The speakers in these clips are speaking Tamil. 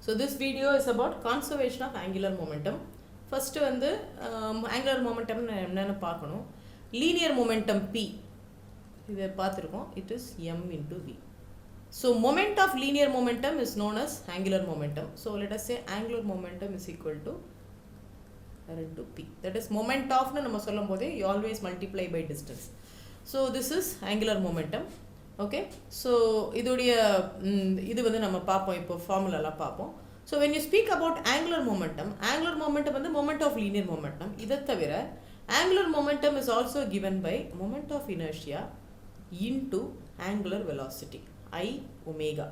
So this video is about conservation of angular momentum. First வந்து angular momentum என்னன்னு பார்க்கணும். Linear momentum P இதை பார்த்துருக்கோம். It is m into v. So moment of linear momentum is known as angular momentum. So let us say angular momentum is equal to r into p. That is moment of னு நம்ம சொல்லும் போதே you always multiply by distance. So this is angular momentum. Okay, so இது வந்து நம்ம பார்ப்போம், இப்போ ஃபார்முலாலாம் பார்ப்போம். So when you speak about angular momentum வந்து moment of linear momentum. இதை தவிர angular momentum is also given by moment of inertia into angular velocity I omega,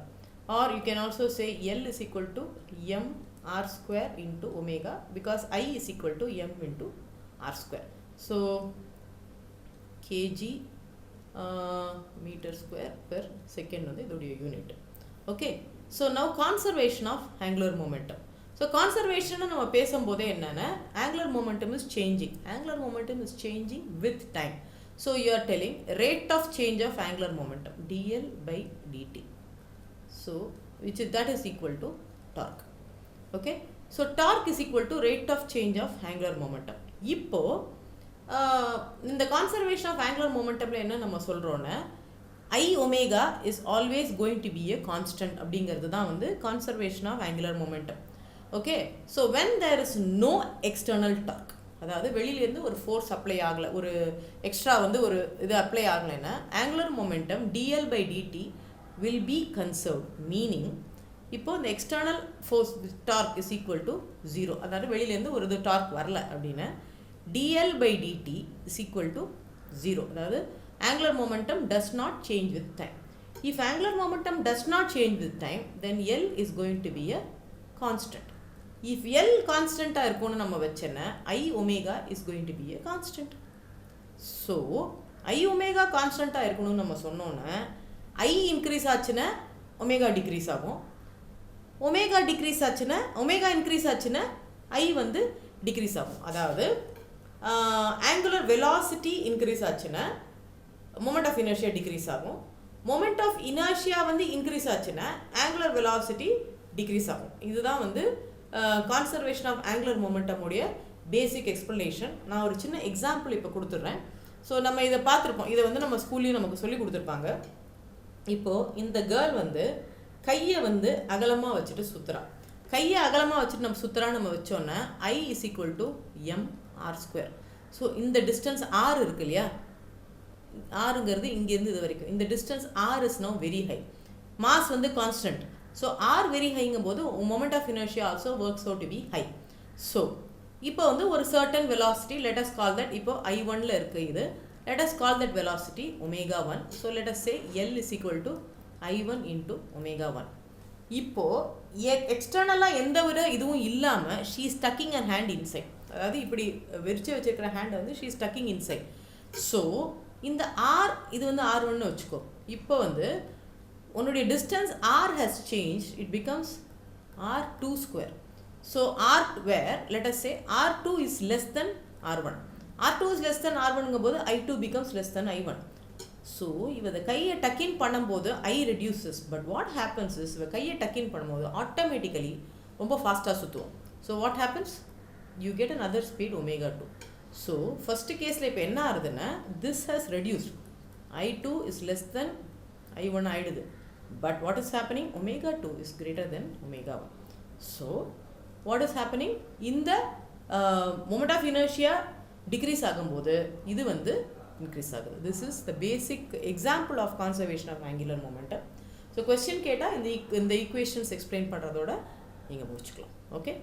or you can also say L is equal to m r square into omega, because I is equal to m into r square. So kg meter square per second வந்து இதோடைய unit. Okay, so now conservation of angular momentum. So conservation நம்ம பேசும்போதே என்னென்னா angular momentum is changing with time. So you are telling rate of change of angular momentum dl by dt. So that is equal to torque. Okay, so torque is equal to rate of change of angular momentum. இப்போது இந்த கான்சர்வேஷன் ஆஃப் ஆங்குலர் மொமெண்டமில் என்ன நம்ம சொல்கிறோன்னா I omega is always going to be a constant அப்படிங்கிறது தான் வந்து conservation of angular momentum. Okay, so when there is no external torque, அதாவது வெளியிலேருந்து ஒரு ஃபோர்ஸ் அப்ளை ஆகலை, ஒரு எக்ஸ்ட்ரா வந்து ஒரு இது அப்ளை ஆகலைன்னா angular momentum dl by dt will be conserved. Meaning இப்போது இந்த external force torque is equal to 0, அதாவது வெளியிலேருந்து ஒரு இது டார்க் வரல அப்படின்னா dl by dt is equal to 0. அதாவது angular momentum does not change with time. If angular momentum does not change with time, then L is going to be a constant. If L constant இருக்கும்னு நம்ம வச்சேன்னா I omega is going to be a constant. So I omega constant இருக்கணும்னு நம்ம சொன்னோன்னா I increase ஆச்சுன்னா omega decrease ஆகும், omega decrease ஆச்சுன்னா omega increase ஆச்சுன்னா I வந்து decrease ஆகும். அதாவது angular velocity increase ஆச்சுன்னா moment of inertia decrease ஆகும், moment of inertia வந்து increase ஆச்சுன்னா angular velocity decrease ஆகும். இதுதான் வந்து conservation of angular momentum உடைய basic explanation. நான் ஒரு சின்ன எக்ஸாம்பிள் இப்போ கொடுத்துட்றேன். ஸோ நம்ம இதை பார்த்துருப்போம், இதை வந்து நம்ம ஸ்கூல்லையும் நமக்கு சொல்லி கொடுத்துருப்பாங்க. இப்போது இந்த கேர்ள் வந்து கையை வந்து அகலமாக வச்சுட்டு சுற்றுறா. கையை அகலமாக வச்சுட்டு நம்ம சுற்றுறான்னு நம்ம வச்சோன்னா I is equal to m r square. So இந்த டிஸ்டன்ஸ் r இருக்கு இல்லையா, ஆறுங்கிறது இங்கேருந்து இது வரைக்கும், இந்த distance r is now very high. Mass வந்து கான்ஸ்டன்ட். ஸோ r very ஹைங்கும் போது moment of inertia also works out to be high. So இப்போ வந்து ஒரு certain velocity, let us call that, இப்போ I1ல இருக்குது இது, let us call that velocity omega 1. So let us say L is equal to I1 into omega 1. இப்போது எக்ஸ்டர்னலாக எந்த ஒரு இதுவும் இல்லாமல் she is tucking a hand inside, அதாவது இப்படி விரிச்சு வச்சுருக்கிற ஹேண்டை வந்து she is tucking inside. So இந்த ஆர் இது வந்து R1ன்னு வச்சுக்கோ. இப்போ வந்து உன்னுடைய distance R has change, it becomes R2 square. So R where let us say R2 is less than R1. R2 is less than R1ங்கும் போது I2 becomes less than I1. So இவ கையை டக்கின் பண்ணும்போது I reduces, but what happens is இவ கையை டக்கின் பண்ணும்போது ஆட்டோமேட்டிக்கலி ரொம்ப ஃபாஸ்ட்டாக சுற்றுவோம். So what happens, you get another speed omega 2. So first கேஸில் இப்போ என்ன ஆகுதுன்னா this has reduced, I2 is less than I1 ஆயிடுது, but what is happening, omega 2 is greater than omega 1. So what is happening, இந்த moment of inertia decrease ஆகும்போது இது வந்து increase ஆகுது. This is the basic example of conservation of angular momentum. So question கேட்டால் இந்த equations explain பண்ணுறதோட நீங்கள் முடிச்சுக்கலாம். ஓகே.